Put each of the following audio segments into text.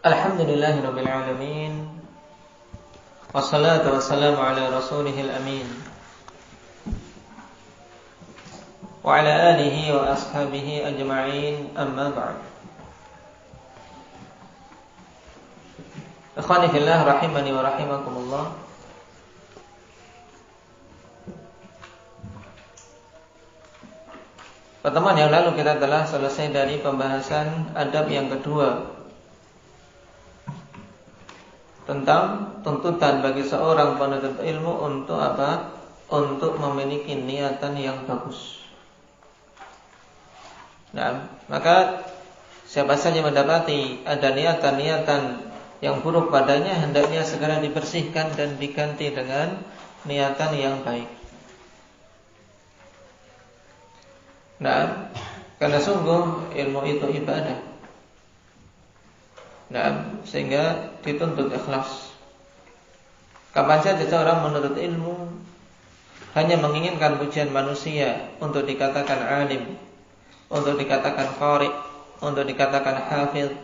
Alhamdulillahirabbil alamin. Wassalatu wassalamu ala rasulihil amin. Wa ala alihi wa ashabihi ajma'in, amma ba'd. Ikhwani fillah rahimani wa rahimakumullah. Pertemuan yang lalu kita telah selesai dari pembahasan adab yang kedua tentang tuntutan bagi seorang penuntut ilmu untuk apa? Untuk memiliki niatan yang bagus. Nah, maka siapa saja mendapati ada niatan-niatan yang buruk padanya, hendaknya segera dibersihkan dan diganti dengan niatan yang baik. Nah, karena sungguh ilmu itu ibadah. Nah, sehingga dituntut ikhlas. Kapan saja seorang menuntut ilmu hanya menginginkan pujian manusia untuk dikatakan alim, untuk dikatakan qari, untuk dikatakan hafidh.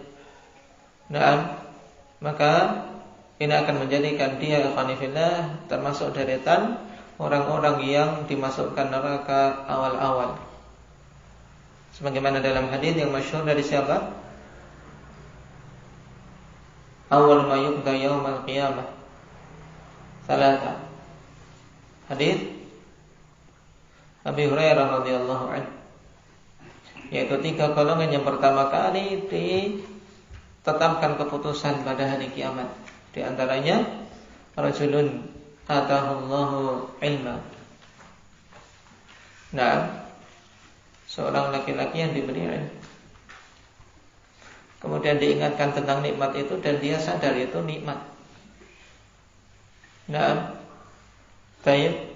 Nah, maka ini akan menjadikan dia ikhwanifillah termasuk deretan orang-orang yang dimasukkan neraka awal-awal. Sebagaimana dalam hadis yang masyhur dari siapa? Awal ma yuqda yaumal qiyamah salata. Hadis Abi Hurairah radhiyallahu anhu, yaitu 3 golongan yang pertama kali ditetapkan keputusan pada hari kiamat. Di antaranya rajulun atahullahu ilma. Nah, seorang laki-laki yang diberi ilmu, kemudian diingatkan tentang nikmat itu dan dia sadar itu nikmat. Nah, baik.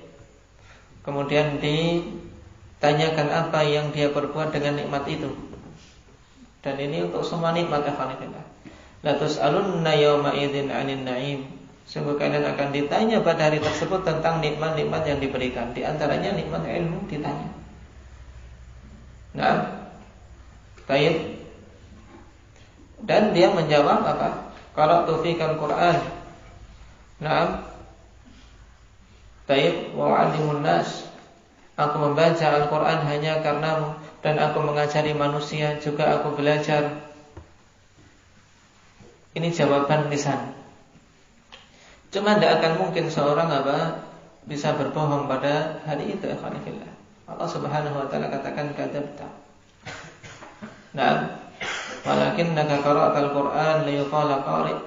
Kemudian ditanyakan apa yang dia perbuat dengan nikmat itu. Dan ini untuk semua nikmat alhamdulillah. La tus'alunna yawma idzin 'anil na'im. Sungguh kalian akan ditanya pada hari tersebut tentang nikmat-nikmat yang diberikan. Di antaranya nikmat ilmu ditanya. Nah, baik. Dan dia menjawab apa? Qara'tu fikal Qur'an. Nah, baik. Wa 'allimun nas. Aku membaca Al-Qur'an hanya karenamu, dan aku mengajari manusia juga aku belajar. Ini jawaban lisan. Cuma tidak akan mungkin seorang apa bisa berbohong pada hari itu, ikhwanillah. Allah Subhanahu wa taala katakan kadzabta. Nah, walakinnaka qara'tal Qur'an liyuqala qari'.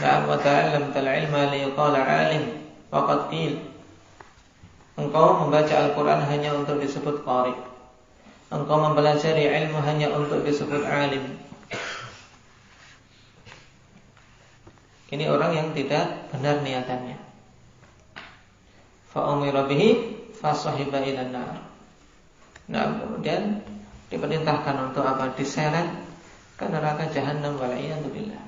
Nah, wa ta'allamtal ilma liyuqala 'alim. Faqad qil. Engkau membaca Al-Qur'an hanya untuk disebut qari'. Engkau mempelajari ilmu hanya untuk disebut alim. Ini orang yang tidak benar niatannya. Fa umira bihi fasahiba ilan nar. Nah, kemudian diperintahkan untuk apa? Diseret ke neraka jahanam wala'iyadzubillah.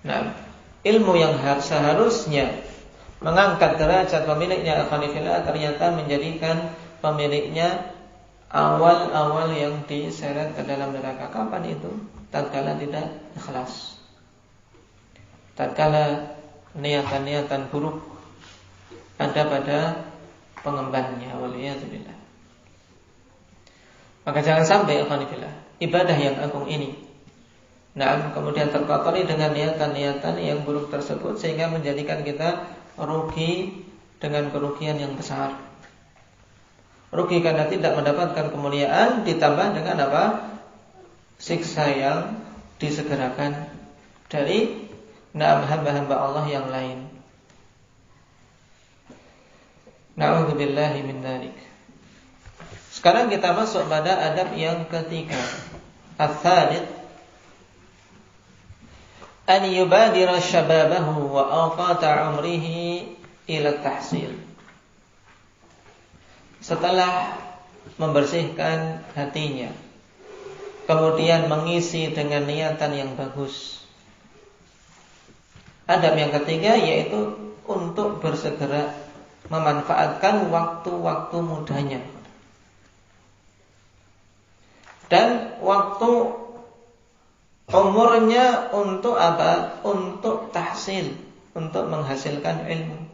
Nah, ilmu yang seharusnya mengangkat derajat pemiliknya akhwanifillah ternyata menjadikan pemiliknya awal-awal yang diseret ke dalam neraka. Kapan itu? Tatkala tidak ikhlas. Tatkala niatan-niatan buruk ada pada pengembannya, waliyadzubillah. Maka jangan sampai ikhwanillah ibadah yang agung ini, nah, kemudian terkotori dengan niatan-niatan yang buruk tersebut, sehingga menjadikan kita rugi dengan kerugian yang besar. Rugi karena tidak mendapatkan kemuliaan, ditambah dengan apa? Siksa yang disegerakan dari hamba-hamba Allah yang lain. Na'udzubillahi min dzalik. Sekarang kita masuk pada adab yang ketiga. Ats-tsalits, an yubadira syababahu wa awqata umrihi ila tahsil. Setelah membersihkan hatinya, kemudian mengisi dengan niatan yang bagus. Adab yang ketiga yaitu untuk bersegera memanfaatkan waktu-waktu mudanya. Dan waktu umurnya untuk apa? Untuk tahsil, untuk menghasilkan ilmu.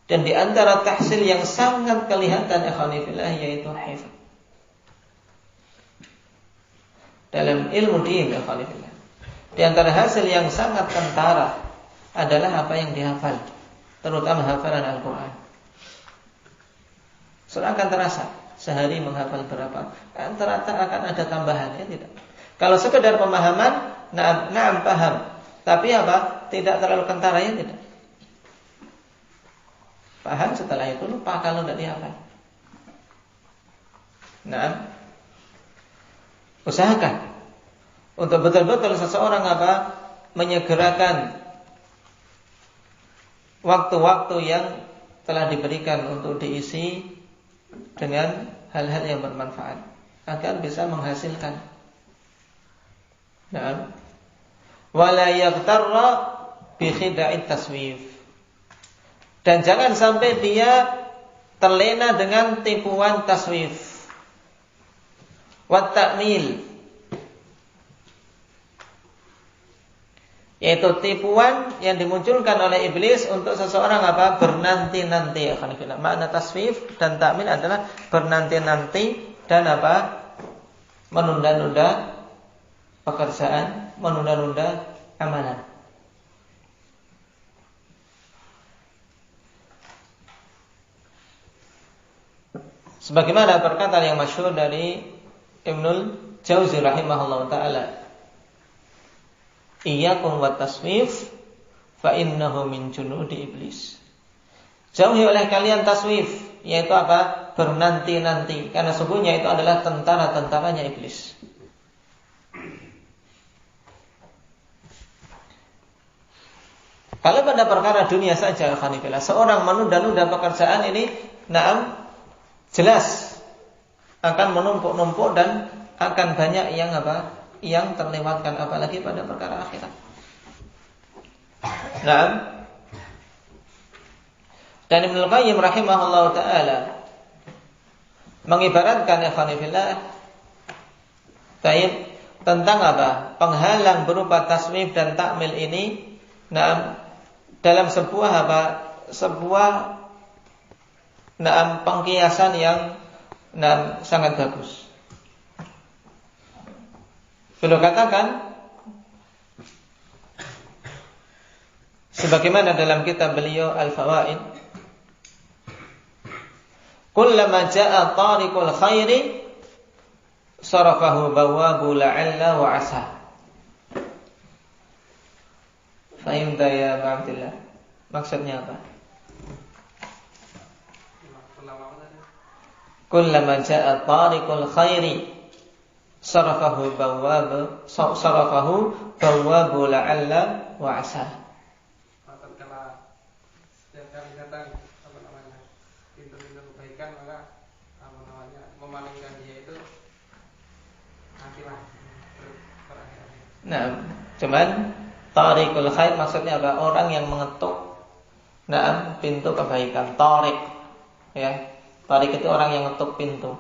Dan di antara tahsil yang sangat kelihatan ikhwanifillah yaitu hifz. Dalam ilmu din ikhwanifillah, di antara hasil yang sangat kentara adalah apa yang dihafal, terutama hafalan Al-Quran. Sudah akan terasa sehari menghafal berapa, rata-rata akan ada tambahannya, tidak. Kalau sekedar pemahaman, na'am paham, tapi apa? Tidak terlalu kentara, ya tidak. Paham, setelah itu lupa kalau tidak dihafal. Nah, usahakan untuk betul-betul seseorang apa? Menyegerakan waktu-waktu yang telah diberikan untuk diisi dengan hal-hal yang bermanfaat agar bisa menghasilkan. Nah, wala yaghtarra bi khida'it taswif. Dan jangan sampai dia terlena dengan tipuan taswif. Wat ta'mil, yaitu tipuan yang dimunculkan oleh iblis untuk seseorang apa? Bernanti-nanti. Makna taswif dan ta'mil adalah bernanti-nanti dan apa? Menunda-nunda pekerjaan, menunda-nunda amalan. Sebagaimana perkataan yang masyhur dari Ibnul Jauzi rahimahullah ta'ala, iyyakum wat taswif fa innahu min junudi iblis. Jauhi oleh kalian taswif, yaitu apa? Bernanti-nanti, karena sesungguhnya itu adalah tentara-tentaranya iblis. Kalau pada perkara dunia saja, khanifillah, seorang menunda-nunda pekerjaan ini, jelas akan menumpuk-numpuk dan akan banyak yang apa? Yang terlewatkan, apalagi pada perkara akhirat. Nah, dan Ibnu Qayyim rahimahullah ta'ala mengibaratkan ikhwanifillah tentang apa? Penghalang berupa taswif dan ta'mil ini, dalam sebuah apa? Sebuah pengkiasan yang sangat bagus. Beliau katakan sebagaimana dalam kitab beliau Al-Fawaid, kullama jaa tariqul khairi sarafahu bawabu la'alla wa asa. Fahimta ya Abdillah? Maksudnya apa? Kullama jaa tariqul khairi sarafahu bawabu la'alla wa asa. Tatkala setiap kali datang pintu-pintu kebaikan, maka memalingkan dia itu nantilah berakhir. Nah, cuman tariqul khair maksudnya apa? Orang yang mengetuk pintu kebaikan. Tariq, ya. Tariq itu orang yang mengetuk pintu.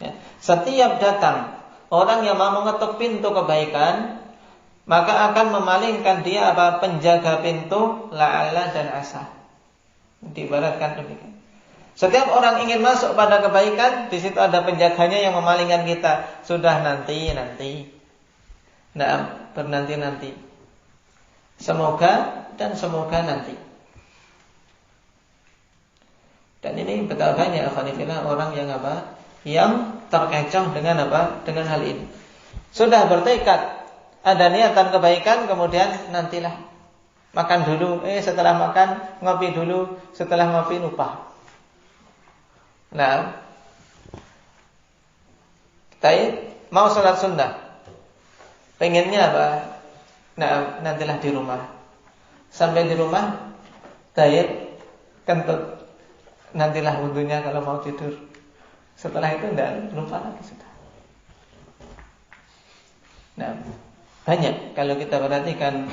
Ya. Setiap datang orang yang mau mengetuk pintu kebaikan, maka akan memalingkan dia apa? Penjaga pintu la'alla dan asa. Diibaratkan demikian. Setiap orang ingin masuk pada kebaikan, di situ ada penjaganya yang memalingkan kita. Sudah nanti. Bernanti-nanti. Semoga nanti. Dan ini betapa banyak akhwanifillah orang yang apa? Yang terkecoh dengan apa? Dengan hal ini. Sudah bertekad ada niatan kebaikan, kemudian nantilah. Makan dulu, setelah makan ngopi dulu, setelah ngopi lupa. Nah, kita mau sholat sunnah, pengennya apa? Nah, nantilah di rumah. Sampai di rumah, kentut. Nantilah wudunya kalau mau tidur. Setelah itu tidak, lupa lagi sudah. Nah, banyak kalau kita perhatikan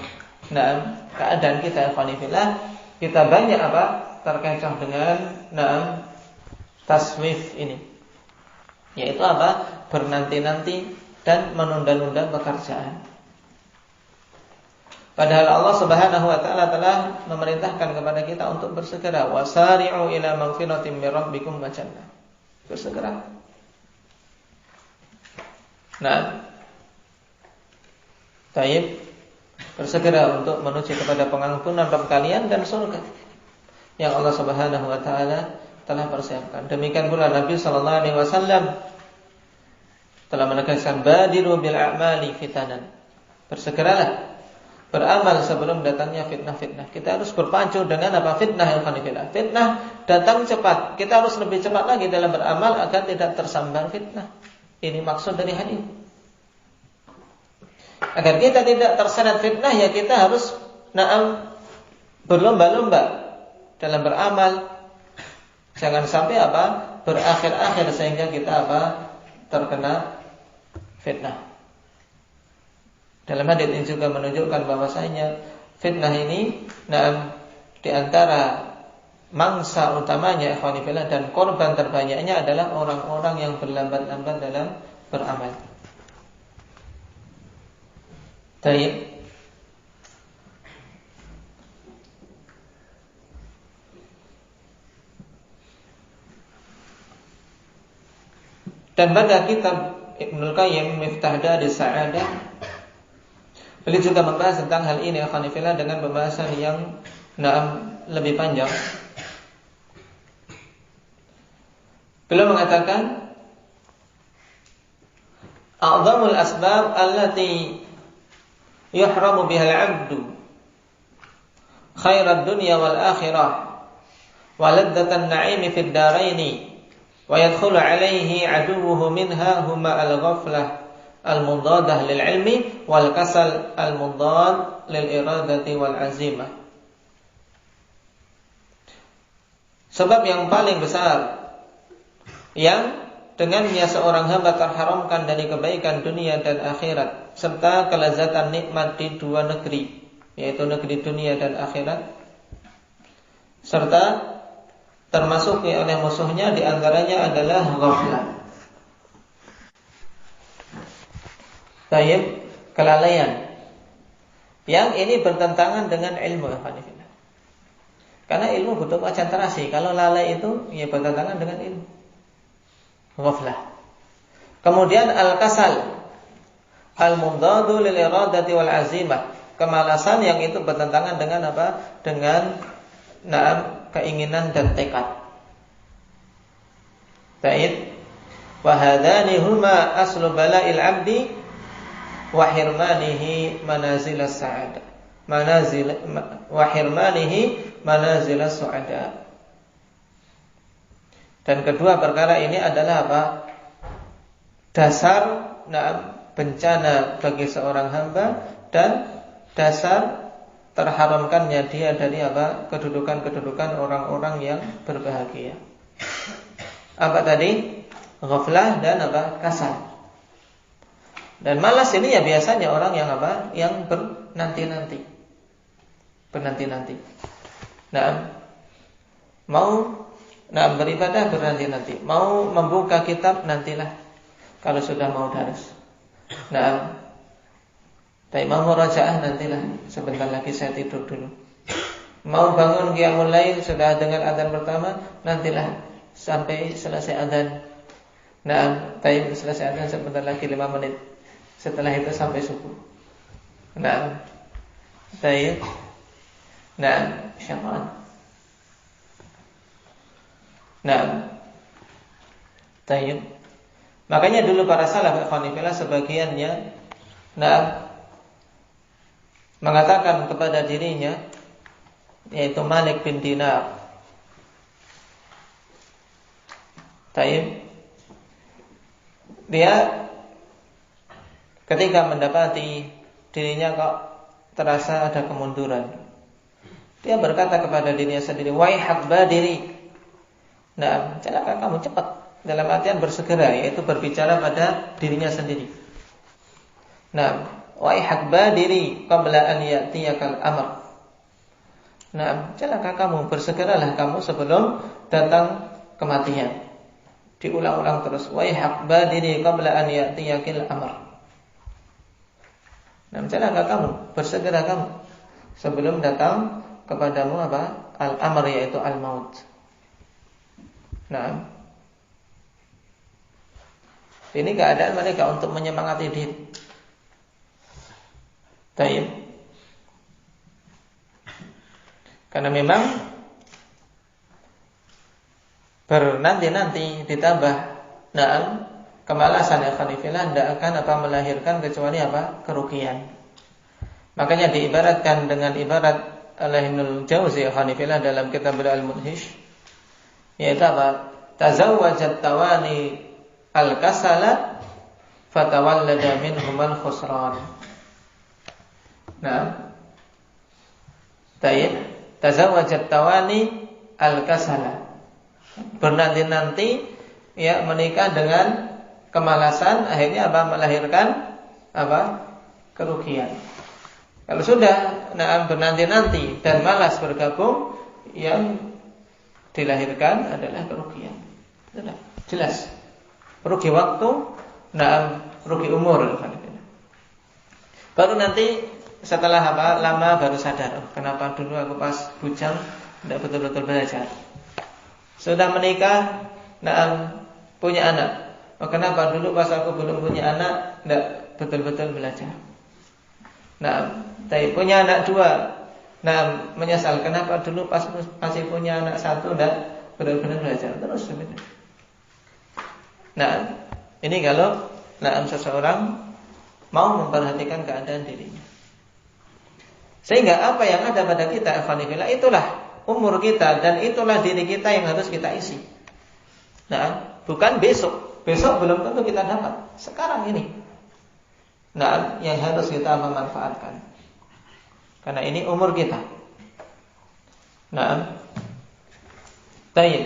keadaan kita ikhwanifillah, kita banyak apa? Terkecoh dengan taswif ini. yaitu apa? Bernanti-nanti dan menunda-nunda pekerjaan. Padahal Allah Subhanahu wa taala telah memerintahkan kepada kita untuk bersegera, wasari'u ila maghfiratin mir rabbikum wa jannah. Bersegera. Nah, taib, bersegera untuk menuju kepada pengampunan Rabb kalian dan surga yang Allah Subhanahu wa taala telah persiapkan. Demikian pula Nabi sallallahu alaihi wasallam telah menegaskan badiru bil a'mali fitanan. Bersegeralah beramal sebelum datangnya fitnah-fitnah. Kita harus berpacu dengan apa? Fitnah yang fitnah. Fitnah datang cepat. Kita harus lebih cepat lagi dalam beramal agar tidak tersambar fitnah. Ini maksud dari hadis. Agar kita tidak terseret fitnah, ya kita harus berlomba-lomba dalam beramal. Jangan sampai apa? Berakhir-akhir sehingga kita apa? Terkena fitnah. Dalam hadis ini juga menunjukkan bahwasanya fitnah ini di antara mangsa utamanya ikhwani fillah dan korban terbanyaknya adalah orang-orang yang berlambat-lambat dalam beramal. Baik. Dan pada kitab Ibnul Qayyim Miftah Daris Sa'adah, beliau juga membahas tentang hal ini akhwani fillah dengan pembahasan yang lebih panjang. Beliau mengatakan a'zamul asbab allati yuhramu biha al-'abdu khairad dunya wal akhirah wa ladzatan na'imi fid daraini wa yadkhulu 'alaihi 'aduwwuhu minha huma al-ghaflah al-mudadah lil ilmi wal kasal al-mudad lil iradati wal azimah. Sebab yang paling besar yang dengannya seorang hamba terharamkan dari kebaikan dunia dan akhirat serta kelezatan nikmat di dua negeri, yaitu negeri dunia dan akhirat, serta termasuki oleh musuhnya diantaranya adalah ghaflah. Tayyib, kelalaian. Yang ini bertentangan dengan ilmu. Karena ilmu butuh konsentrasi. Kalau lalai itu ya bertentangan dengan ilmu. Ghaflah. Kemudian al-kasal al-mundadu lil iradati wal azimah. Kemalasan yang itu bertentangan dengan apa? Dengan keinginan dan tekad. Baik. Wa hadani huma aslu bala'il 'abdi wa hirmanihi manazilas sa'adah. Wa hirmanihi manazilas su'ada. Dan kedua perkara ini adalah apa? Dasar bencana bagi seorang hamba dan dasar terharamkannya dia dari apa? Kedudukan-kedudukan orang-orang yang berbahagia. Apa tadi? Ghaflah dan apa? Kasal. Dan malas ini ya biasanya orang yang apa? Yang bernanti-nanti. Bernanti-nanti. Mau beribadah bernanti-nanti. Mau membuka kitab nantilah kalau sudah mau daras. Tapi mau murajaah nantilah, sebentar lagi saya tidur dulu. Mau bangun qiyamul lail sudah dengar adzan pertama, nantilah sampai selesai adzan. Tapi selesai adzan sebentar lagi 5 menit. Setelah itu sampai subuh. Syaitan. Tayyib. Makanya dulu para salaf ikhwanillah sebagiannya mengatakan kepada dirinya, yaitu Malik bin Dinar, tayyib, dia ketika mendapati dirinya kok terasa ada kemunduran, dia berkata kepada dirinya sendiri, waihak badiri. Celaka kamu cepat. Dalam artian bersegera, yaitu berbicara pada dirinya sendiri. Waihak badiri qabla an ya'tiyakal amr. Celaka kamu, bersegeralah kamu sebelum datang kematian. Diulang-ulang terus. Waihak badiri qabla an ya'tiyakil amr. Nah, celaka kamu, bersegera kamu sebelum datang kepadamu apa? Al-amr, yaitu al-maut. Nah, ini keadaan mereka untuk menyemangati diri. Taib. Karena memang bernanti-nanti ditambah kemalasan ya khanifillah, tidak akan melahirkan kecuali kerugian. Makanya diibaratkan dengan ibarat Al-Ibnul Jauzi ya khanifillah dalam kitab Al-Mudhish, yaitu tazawwajat tawani al-kasala fatawallada minhum al-khusran. Nah, tazawwajat tawani al-kasala, bernanti-nanti ya menikah dengan kemalasan, akhirnya melahirkan kerugian. Kalau sudah bernanti-nanti dan malas bergabung, yang dilahirkan adalah kerugian. Sudah jelas. Rugi waktu, rugi umur. Baru nanti setelah lama baru sadar, kenapa dulu aku pas bujang tidak betul-betul belajar. Sudah menikah, punya anak. Kenapa dulu pas aku belum punya anak tidak betul-betul belajar. Tapi punya anak 2, menyesal kenapa dulu pas masih punya anak 1 tidak betul-betul belajar. Terus begitu. Ini kalau seseorang mau memperhatikan keadaan dirinya. Sehingga apa yang ada pada kita, ikhwanifillah, itulah umur kita dan itulah diri kita yang harus kita isi. Bukan besok. Besok belum tentu kita dapat. Sekarang ini. Yang harus kita memanfaatkan. Karena ini umur kita. Baik.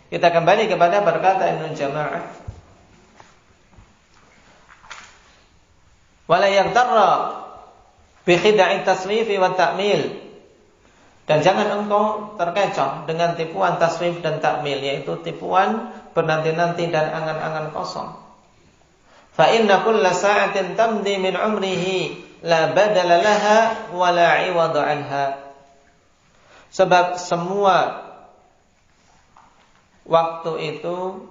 Kita kembali kepada perkataan Ibnu Jama'ah. Wala yaghtarra bi khida'it tasrifi wa ta'mil. Dan jangan engkau terkecoh dengan tipuan tasrif dan ta'mil, yaitu tipuan bernanti-nanti dan angan-angan kosong. Fa inna kulla sa'atin tamdi min umrihi la badala laha wa la 'iwada 'anha. Sebab semua waktu itu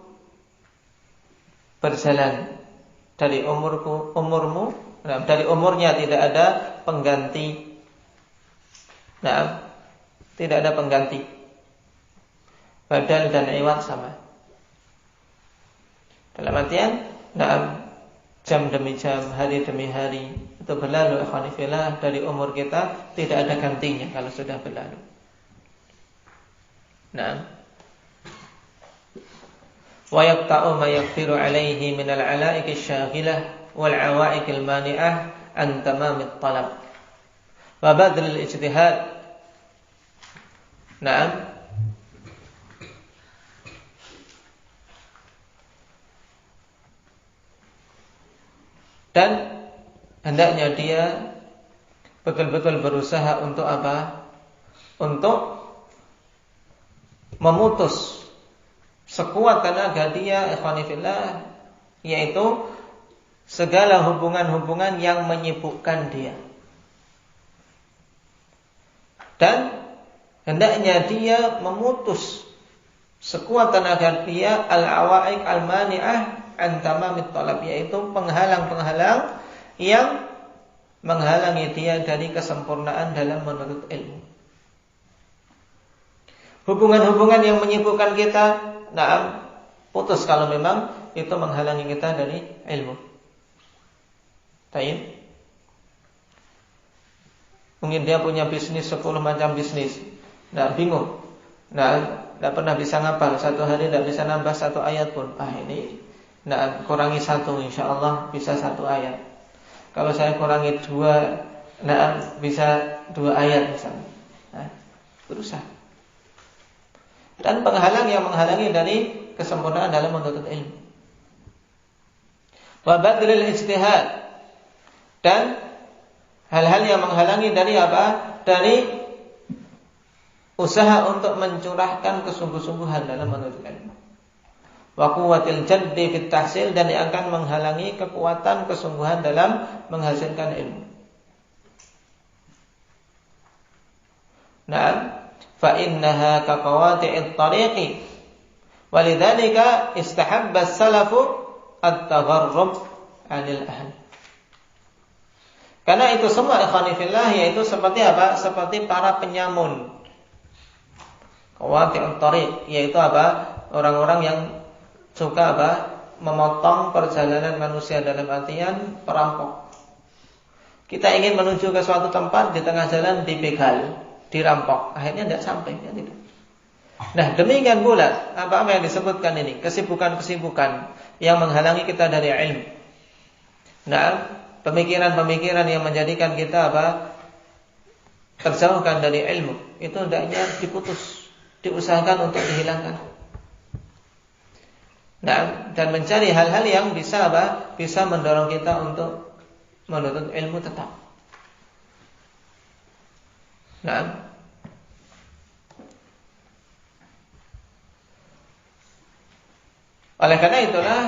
berjalan dari umurmu, dari umurnya tidak ada pengganti. Tidak ada pengganti. Badal dan iwad sama. Dalam artian, jam demi jam, hari demi hari itu berlalu, ikhwanifillah, dari umur kita tidak ada gantinya kalau sudah berlalu. Wa yaqta'u ma yaqdiru 'alaihi min al-'ala'ik asy-syaghilah wal 'awa'ik al-mani'ah an tamamit talab wa badl al-ijtihad. Dan hendaknya dia betul-betul berusaha untuk apa? Untuk memutus sekuat tenaga dia, ikhwanifillah, yaitu segala hubungan-hubungan yang menyibukkan dia. Dan hendaknya dia memutus sekuat tenaga dia al-awa'ik al-mani'ah an tamamit talab, yaitu penghalang-penghalang yang menghalangi dia dari kesempurnaan dalam menuntut ilmu. Hubungan-hubungan yang menyibukkan kita, putus kalau memang itu menghalangi kita dari ilmu. Taib. Mungkin dia punya bisnis 10 macam bisnis. Bingung. Tidak pernah bisa ngapal. Satu hari tidak bisa nambah 1 ayat pun. Ini kurangi 1, insyaallah bisa 1 ayat. Kalau saya kurangi 2, bisa 2 ayat misalnya. Berusaha. Dan penghalang yang menghalangi dari kesempurnaan dalam menuntut ilmu. Wa badlil ijtihad. Dan hal-hal yang menghalangi dari apa? Dari usaha untuk mencurahkan kesungguh-sungguhan dalam menuntut ilmu. wa quwwatil jaddi fit tahsil, dan yang akan menghalangi kekuatan kesungguhan dalam menghasilkan ilmu. Nah, fa innaha ka qawati'it tariqi, walidzalika istahabba as-salafu at-tagharrub 'anil ahli. Karena itu semua ikhwani fillah yaitu seperti apa? Seperti para penyamun. Qawati'ut tariq yaitu apa? Orang-orang yang suka apa? Memotong perjalanan manusia, dalam artian perampok. Kita ingin menuju ke suatu tempat, di tengah jalan dibegal, dirampok, akhirnya tidak sampai, ya tidak. Nah, demikian pula apa yang disebutkan ini, kesibukan-kesibukan yang menghalangi kita dari ilmu. Nah, pemikiran-pemikiran yang menjadikan kita apa? Terjauhkan dari ilmu, itu hendaknya diputus, diusahakan untuk dihilangkan. Nah, dan mencari hal-hal yang bisa apa? Bisa mendorong kita untuk menuntut ilmu tetap. Nah, oleh karena itulah,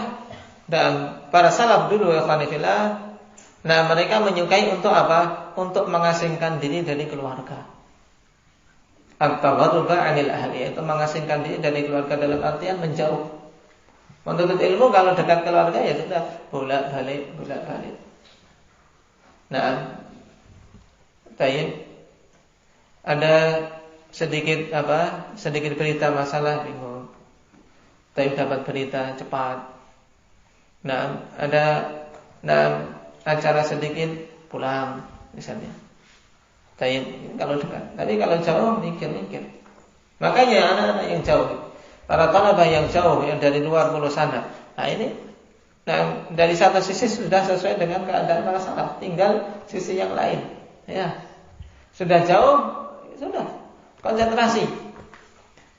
dan para salaf dulu ya fillah, nah mereka menyukai untuk apa? Untuk mengasingkan diri dari keluarga. At-tagharruba 'anil ahli, itu mengasingkan diri dari keluarga dalam artian menjauh. Menuntut ilmu kalau dekat keluarga ya sudah bolak-balik. Nah, tayyib. Ada sedikit berita masalah, bingung. Tayyib dapat berita cepat. Nah, ada acara sedikit pulang misalnya. Tayyib kalau dekat. Tapi kalau jauh mikir. Makanya anak-anak yang jauh, para talabah yang jauh, yang dari luar pulau sana. Nah ini, dari satu sisi sudah sesuai dengan keadaan para salaf, tinggal sisi yang lain. Ya, sudah jauh, sudah konsentrasi.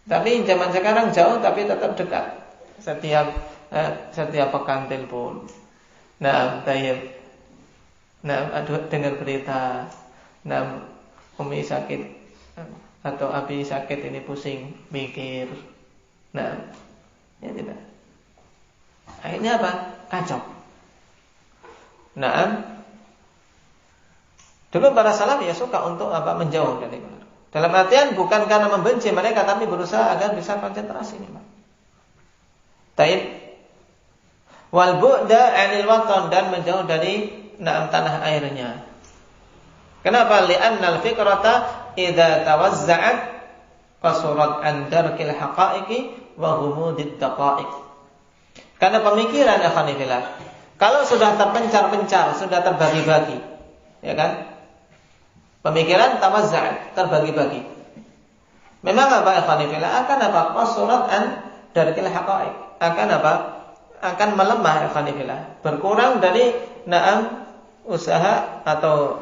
Tapi zaman sekarang jauh, tapi tetap dekat. Setiap pekan telepon. Nah, tayyib. Dengar berita. Umi sakit atau abi sakit, ini pusing, mikir. Nah, ya tidak. Akhirnya apa? Kacau. Nah, dulu para salaf ya suka untuk apa? Menjauh dari keluarga. Dalam artian bukan karena membenci mereka, tapi berusaha agar bisa konsentrasi memang. Taib. Wal bu'da 'anil watan, dan menjauh dari tanah airnya. Kenapa? Li'annal fikrata idza tawazza'at qasurat an darkil haqa'iqi wa humudid daqa'iq. Karena pemikiran akhwanillah, kalau sudah terpencar-pencar, sudah terbagi-bagi, ya kan? Pemikiran tawazza'at, terbagi-bagi. Memang apa akhwanillah? Akan apa? Qasurat an darkil haqa'iq. Akan apa? Akan melemah akhwanillah. Berkurang dari usaha atau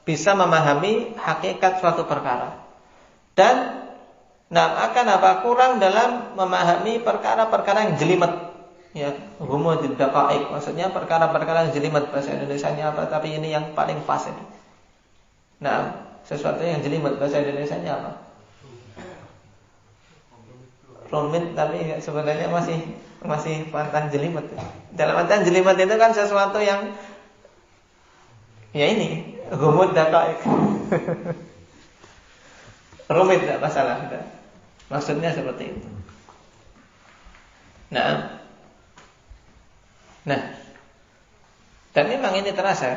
bisa memahami hakikat suatu perkara. Dan akan apa? Kurang dalam memahami perkara-perkara yang jelimet. Ya, humudid daqa'iq. Maksudnya perkara-perkara yang jelimet, bahasa Indonesianya apa? Tapi ini yang paling pas ini. Sesuatu yang jelimet, bahasa Indonesianya apa? Rumit, tapi sebenarnya masih pantang jelimet. Dalam artian jelimet itu kan sesuatu yang ya ini, humud daqa'iq. Rumit, tidak masalah. Maksudnya seperti itu. Nah, dan memang ini terasa.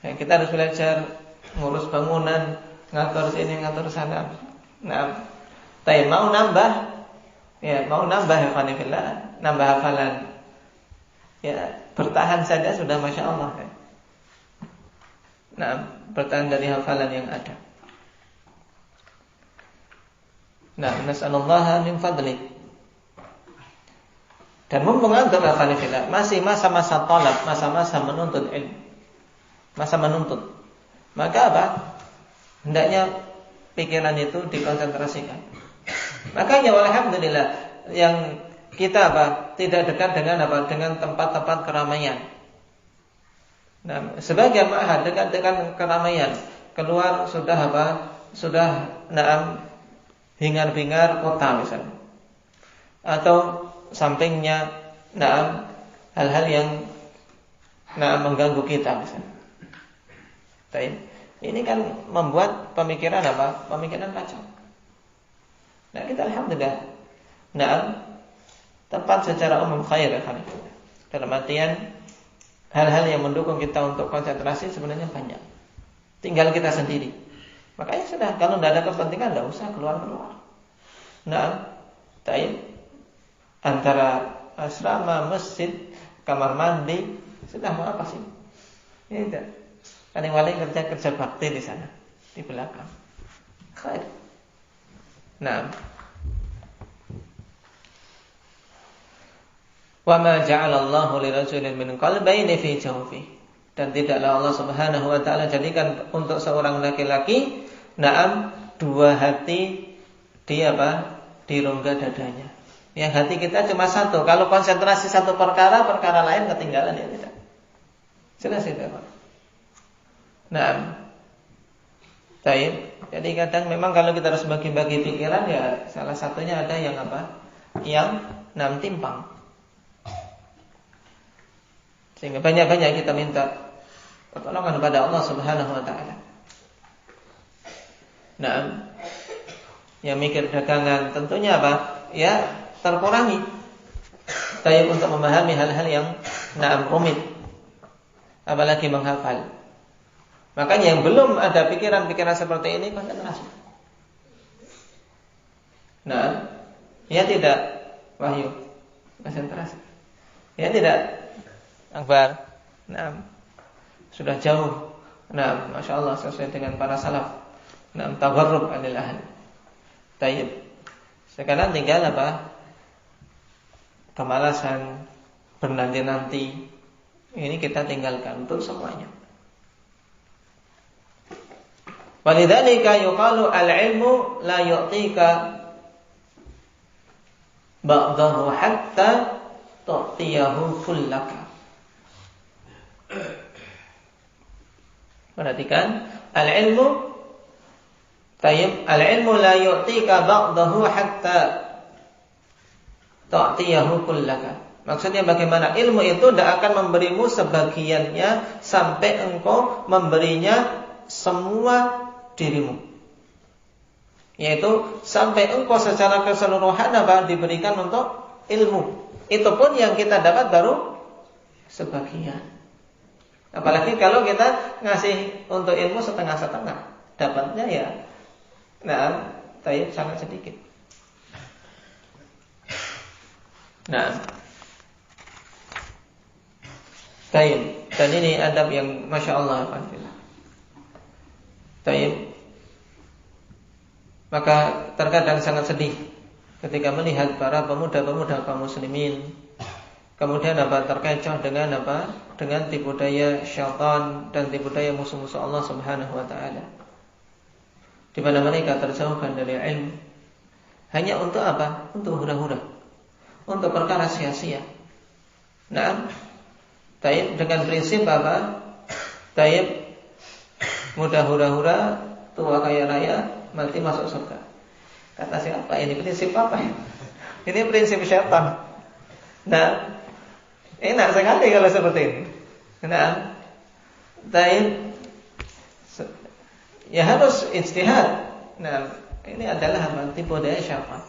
Ya, kita harus belajar ngurus bangunan, ngatur sini, ngatur sana. Tapi mau nambah ya nambah hafalan. Ya, bertahan saja sudah masya Allah. Bertahan dari hafalan yang ada. Nas'alullaha min fadli. Dan mumpung antum masih masa-masa talab, masa-masa menuntut ilmu, masa menuntut, maka apa? Hendaknya pikiran itu dikonsentrasikan. Makanya alhamdulillah yang kita tidak dekat dengan dengan tempat-tempat keramaian. Sebagian ma'had dekat dengan keramaian, keluar sudah hingar-bingar kota misalnya. atau sampingnya, hal-hal yang mengganggu kita misalnya. Ini kan membuat pemikiran Pemikiran kacau. Nah, kita alhamdulillah, tempat secara umum khair ya, dalam artian hal-hal yang mendukung kita untuk konsentrasi sebenarnya banyak. Tinggal kita sendiri. Makanya sudah, kalau tidak ada kepentingan tidak usah keluar-keluar. Antara asrama, masjid, kamar mandi, sudah mau apa sih? Ini tidak. Kan yang paling kerja bakti di sana, di belakang. Khair. Wa ma ja'alallahu lirajulin min qalbayni fi jawfihi. Dan tidaklah Allah Subhanahu wa taala jadikan untuk seorang laki-laki dua hati di rongga dadanya. Yang hati kita cuma satu. Kalau konsentrasi satu perkara lain ketinggalan ya tidak. Jelas itu, Pak. Jadi kadang memang kalau kita harus bagi-bagi pikiran ya salah satunya ada yang Yang timpang. Sehingga banyak-banyak kita minta pertolongan kepada Allah Subhanahu wa taala. Yang mikir dagangan tentunya ya terkurangi. Tapi untuk memahami hal-hal yang rumit, apalagi menghafal. Makanya yang belum ada pikiran-pikiran seperti ini konsentrasi. Ya tidak wahyu konsentrasi. Ya tidak akbar. Sudah jauh. Masya Allah sesuai dengan para salaf. Tawarrub anil ahli. Tayyib. Sekarang tinggal kemalasan, bernanti-nanti. Ini kita tinggalkan untuk semuanya. Walidzalika yuqalu al-ilmu la yu'tika ba'dahu hatta tu'tiyahu kullaka. Perhatikan, al-ilmu la yu'tika ba'dahu hatta tu'tiyahu kullaka. Maksudnya bagaimana? Ilmu itu tidak akan memberimu sebagiannya sampai engkau memberinya semua dirimu. Yaitu sampai engkau secara keseluruhan diberikan untuk ilmu. Itu pun yang kita dapat baru sebagian. Apalagi kalau kita ngasih untuk ilmu setengah-setengah, dapatnya ya sangat sedikit. Dan ini adab yang Masya Allah. Maka terkadang sangat sedih ketika melihat para pemuda-pemuda kaum muslimin kemudian terkecoh dengan tipu daya syaitan dan tipu daya musuh-musuh Allah Subhanahu wa taala. Di mana mereka terjauhkan dari ilmu hanya untuk Untuk hura-hura, untuk perkara sia-sia. Dengan prinsip mudah hura-hura, tua kaya raya, mati masuk surga. Kata siapa? Ini prinsip apa ya? Ini prinsip syaitan. Enak sekali kalau seperti ini. Ya harus ijtihad. Ini adalah tipu daya syaitan.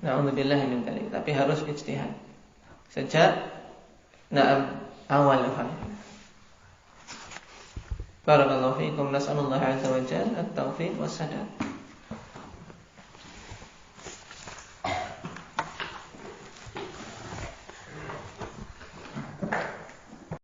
Na'udzubillah min dzalik. Tapi harus ijtihad sejak awal. Barakallahu fiikum. Nas'alullah azza wa jalla at-taufiq was sadad.